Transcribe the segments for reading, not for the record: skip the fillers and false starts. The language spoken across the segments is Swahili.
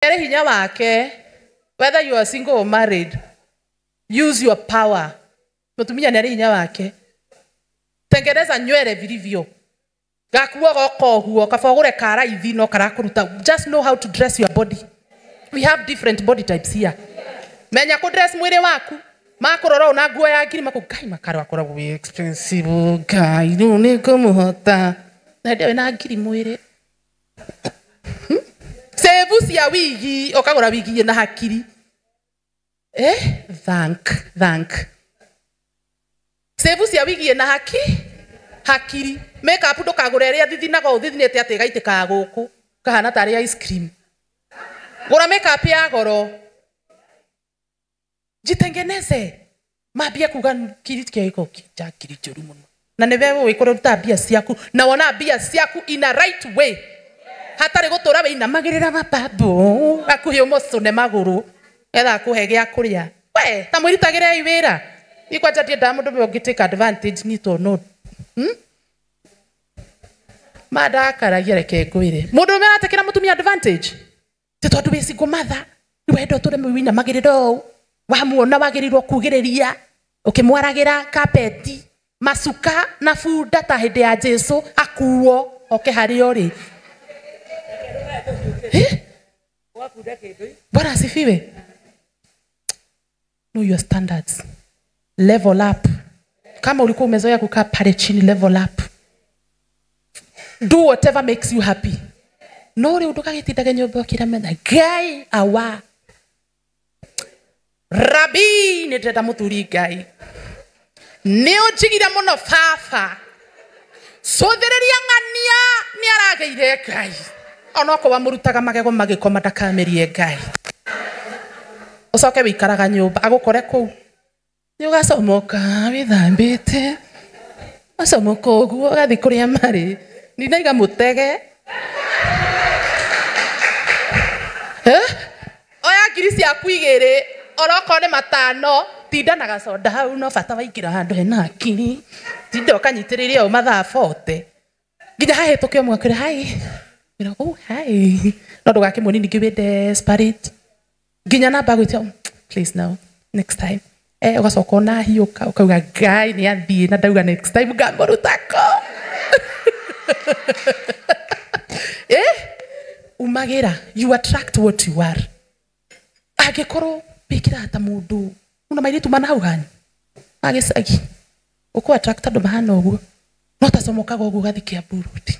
hinya wake, whether you are single or married, use your power. Mutumia nere hinya wake. Tengeneza nywele vilivyo. Gakuwa goko huo kafogore kara ithino karakuruta. Just know how to dress your body. We have different body types here. Menya ku dress mwili waku. Makorora ona nguo ya ngiri makugai makaro akoragwo we expensive guy. Ni kumuhota. Na ndio na ngiri mwili. Sevu cia wigi okagora wigi na hakiri. Thank. Sevu cia wigi na hakiri. Makeup ndukagura iria thithinaga uthithinete ati gaitikaga guku kahana tari ice cream. Gura makeup ya goro. Jitengeneze. Mabia kuga kiritia iko kija kirichoru muno. Na nevewe wikoro tabia ciaku na wona bia ciaku in a right way. Hatari gutura we inamagirira mababu akuhe umosone maguru etha akuhe gya kuria we ta mwiritagira iwira ikwacha tie damundu be ogitake advantage ni to no mada karagia reke kwire mundu me atekira mutumia advantage te tondu we single mother ni wendo tore mwina magiriro wamuona wagirirwo kugiriria ukimwaragira carpet masuka na funda ta hinde ya Jesu akuo oke hari ori Bwana asifiwe. Know your standards. Level up. Kama ulikuwa umezoea kukaa pale chini, level up. Do whatever makes you happy. Nori utukagitindage nyumba kira mena gai awa. Rabi ni ndenda muthuri gai. Ni ujigira muno fafa. Sothereria ngania ni arageire gai. Onoko wamurutaga magego magikoma ndakamerie Ngai. Ucoke wikaraga nyumba agukore ku. Ni ugacomoka withambite. Ucomoka uguo gathi kuria mari. Ni naiga mutege. Oya ngiri ciaku igiri oroko ni matano tindanaga soda hau no bata waingira handu hena akiri. Tinda ukanyitiriria o mathaa 40. Nginya hahituke mwakire hai. Oh, hi. No ndugake munini ngiwe desperate. Ginya namba gwitia please now next time. Ugacoka ona hiuka ukauga Ngai ni athie na ndauga next time ngamurutako. Umagira you attract what you are. Agikoro bikira hata mundu una mairitu mana hau hani. Agisagi. Uko attracted ndo mahana uguo. No tacomokaga uguo gathikia burudi.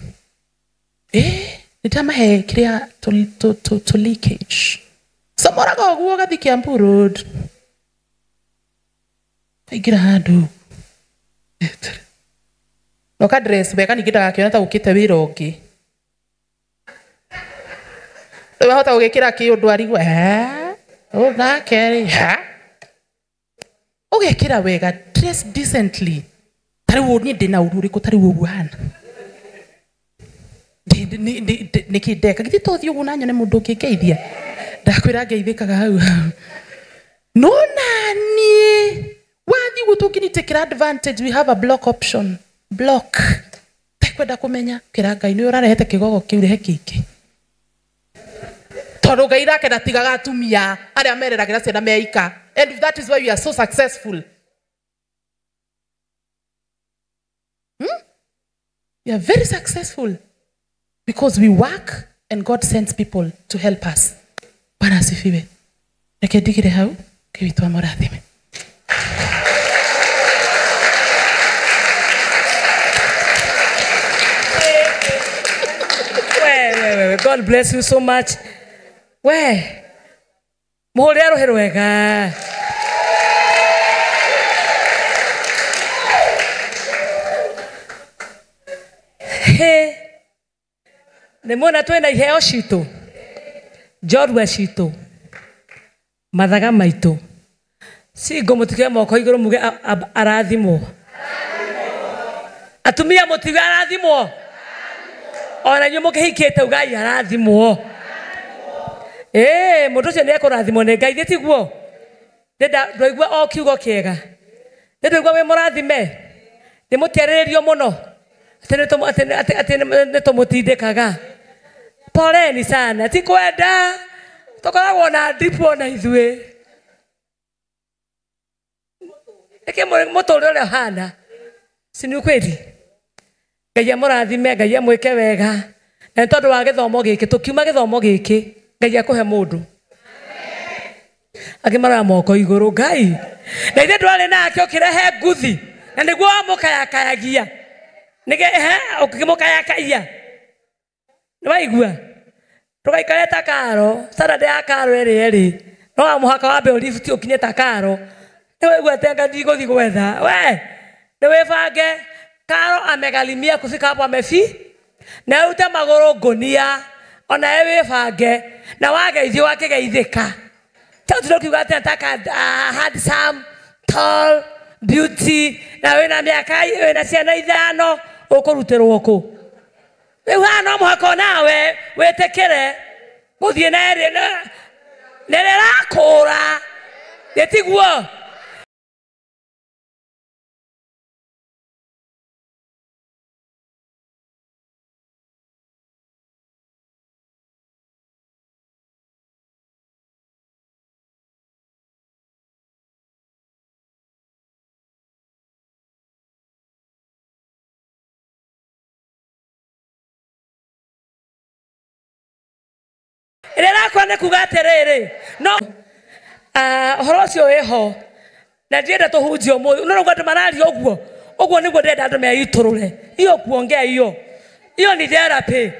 Nitamahe kiria to leakage. Samoraga uguo gathikia road. Igira handu. Noka dress beka nikita gakiona ta ukite wira ungi. Wewe hota ugekira ki undu ari we. Na keri ha. Ugekira wega dress decently. Tari woni ndina ururi ko tari woguhana. Nikideka githitothio gunanya ne mundu ngigeithia ndakwira ngeithikaga hau no nani wathi gutukinitikira advantage. We have a block option. Block tekwenda kumenya kira Ngai ni urarehete kigogo kiu rehe kiki tondu Ngai rake ndatigaga atumia aria mereragira ciana meika. And that is why we are so successful. We are very successful. Because we work and God sends people to help us. Bwana asifiwe. Reke ndigire hau kiwitwa murathime. God bless you so much. Muhuri arohero wega. Nemona twena iheo citu njorua citu mathaga maitu singo mutige moko iguru muge arathimwo atumia mutige arathimwo ona nyu mukihikite ugai arathimwo mundu cio ni ekurathimwo ni Ngai tiguo ndwaigua o kiugo kiega ndwaigua we murathime ndimutiariririo muno ati nitumutindikaga poleni sana tikwenda Tokoragwo na drip ona ithuĩ. Eke mũtũũrĩre ũrĩa ũhana. Si nĩ kweli? Ngai amũrathime, Ngai amwĩke wega. Na tondũ wa gĩthomo gĩkĩ, tũkiuma gĩthomo gĩkĩ, Ngai akũhe mũndũ. Akĩmara moko igũrũ Ngai. Na ithe ndwarĩ nake ũkĩrehe nguthi. Na nĩguo wamũkayakayagia. Ũkĩmũkayakagia. Nĩwaigua? Tũgaikare ta Karo, Saturday ya Karo ĩrĩ. No mũhaka wambe ũribiti ũkinye ta Karo. Nĩwaigua tenga ndigũthi gwetha. We, nĩwĩbange. Karo amegharimia kufika hapo amefi. Na ute magũrũ ngũnia. Ona wĩbange. Na wageithio wakĩgeithĩka. Tukiuga nataka handsome, tall, beauty. Na wĩna mĩaka wĩna ciana ithano ũkũrutĩrwo kũ. Rĩu hano mũhaka nawe wĩtĩkĩre gũthiĩ na rĩrakũra. Gĩtiguo. Rĩrakũra kuga atĩrĩrĩ. No ũhoro ũcio wĩho. Na ndienda tũhunjie ũmũthĩ. No rũgwa andũ mararia ũguo. Ũguo nĩguo ndĩrenda andũ meitũrũre. Iyo kuongea iyo. Iyo ni therapy.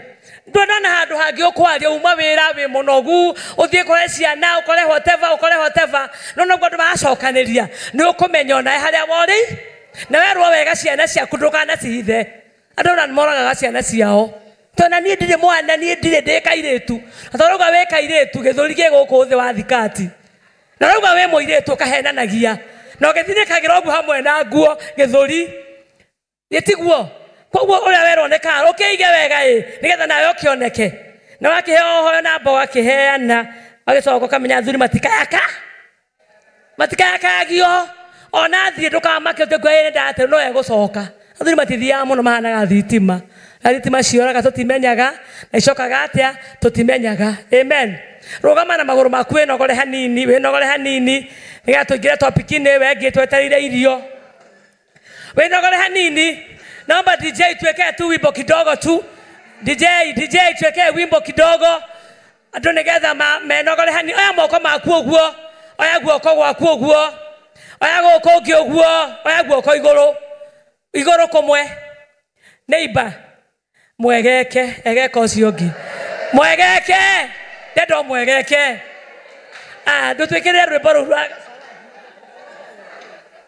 Ndona handũ hangĩ ũkwaria uma wĩra wĩ mũnogu. Ũthiĩ kũre ciana, ũkore whatever. No nĩguo andũ maracokanĩria. Nĩ ũkũmenya ona harĩa worĩ. Na werwo wega ciana ciaku ndũkanacithe. Andũ ona nĩmoraga ciana ciao. Tona niĩ ndirĩ mwana, niĩ ndirĩ ndĩ kairĩtu. Atarauga wĩ kairĩtu gĩthũri gĩgũkũ thĩ wa thikati. Na rauga wĩ mũirĩtu kahenanagia. Na ũgĩthinĩkagĩra ũguo hamwe na nguo gĩthũri. Gĩtiguo. Koguo ũrĩa werwo nĩ Karo ũkĩige wega nĩgetha nawe ũkĩoneke. Na wakĩheo hoyo na mboga kĩheana. Wagĩcoka ũkamenya thuri matikayakagio. Ona thiĩ ndũkamake ũtĩkwe ndate no egũcoka. Thuri matithiaga mũno mahanaga thitima. Thitima cioraga tũtimenyaga. Na icokaga atĩa tũtimenyaga. Amen. Rũgama na magũrũ maku wĩnogore hanini. Nĩgetha tũingĩre topic-inĩ wengĩ twetereire irio. Wĩnogore hanini. Naomba DJ tuwekee tu wimbo kidogo tu. DJ tuwekee wimbo kidogo. Andũ nĩgetha menogore hanini. Oya moko maku ũguo. Oya guoko gwaku ũguo. Oya gũkũ ũngĩ ũguo. Oya guoko igũrũ kũmwe. Neighbor. Mwegeke. Egeka ũcio ũngĩ. Mwegeke. Ndendo mwegeke. Ndũtwĩkĩrĩre rwĩmbo rũu.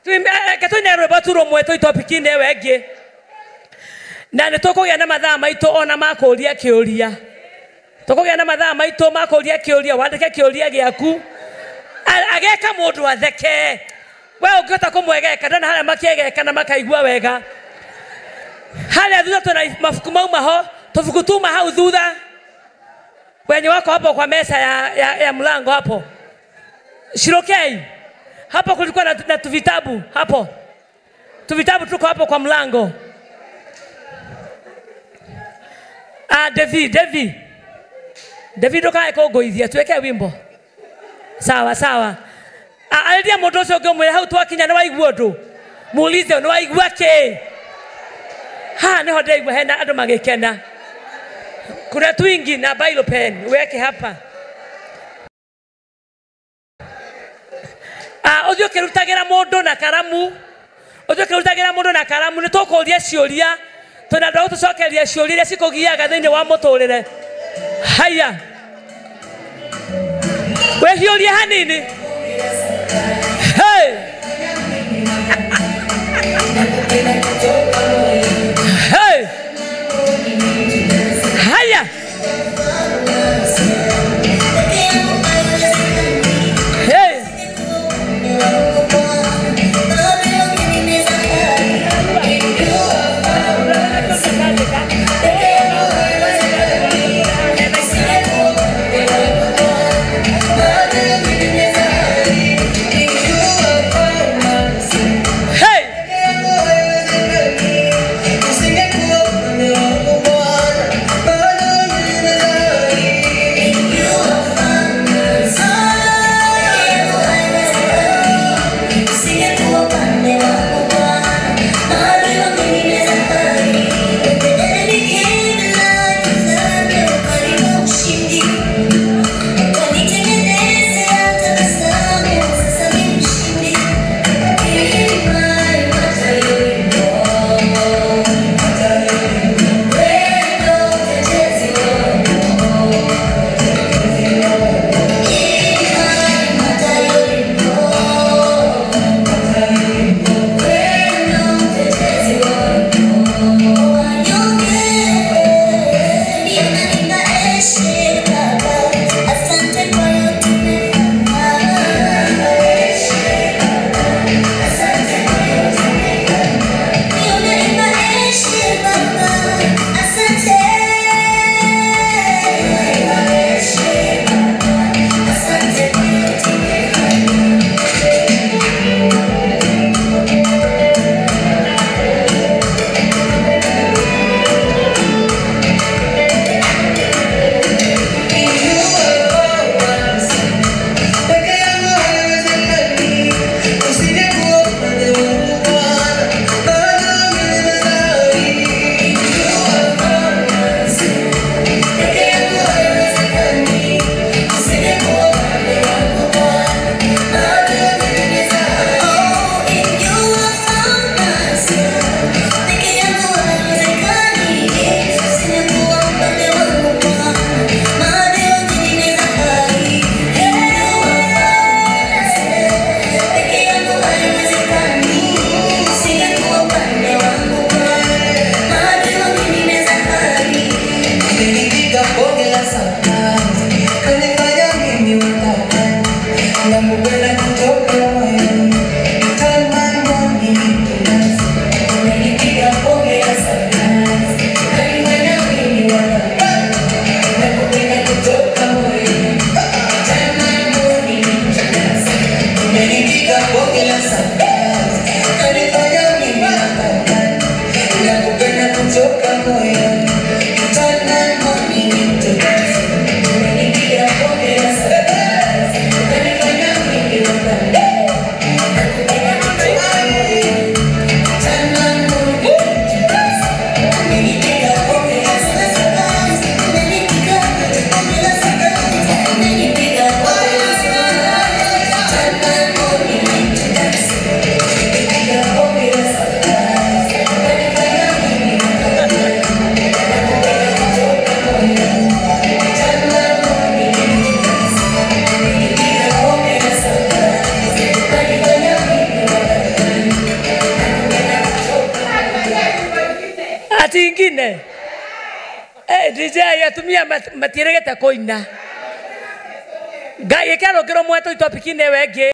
Tũine rwĩmbo tu rũmwe tũi topic-inĩ wengĩ. Na nĩtũkũgĩa na mathaa maitũ ona makũria kĩũria. Tũkũgĩa na mathaa maitũ makũria kĩũria. Wandĩke kĩũria gĩaku. Ageka mũndũ atheke. We ũngĩhota kũmwegeka ndona harĩa makĩegeka na makaigua wega. Harĩa thutha tũna mabuku mauma ho. Tũbuku tuma hau thutha. Wenye wako hapo kwa mesa ya mlango hapo. Shirokei. Hapo kulikuwa na tuvitabu hapo. Tuvitabu tuko hapo kwa mlango. David ukae kũngũithia tuweke wimbo. Sawa. Alĩria mũndũ ũcio ũngĩmwĩra hau twakinya nĩ waigua ũndũ. Muulize nĩ waigua kĩ? Nĩho ndaigua hena andũ magĩkena. Kuna twingi na bailo pen weke hapa. Ũthiĩ ũkĩrutagĩra mũndũ na karamu. Nĩtũkũria ciũria. Tuna ndau tũcokeria ciũria iria cikũgiaga thĩinĩ wa mũtũrĩre. Haya. Wĩhiũria hanini. Hey. Hey. Haya. Hey. ati ingine DJ atumia matiregete kuina ngai ikero ngiro mweto itopikine wengi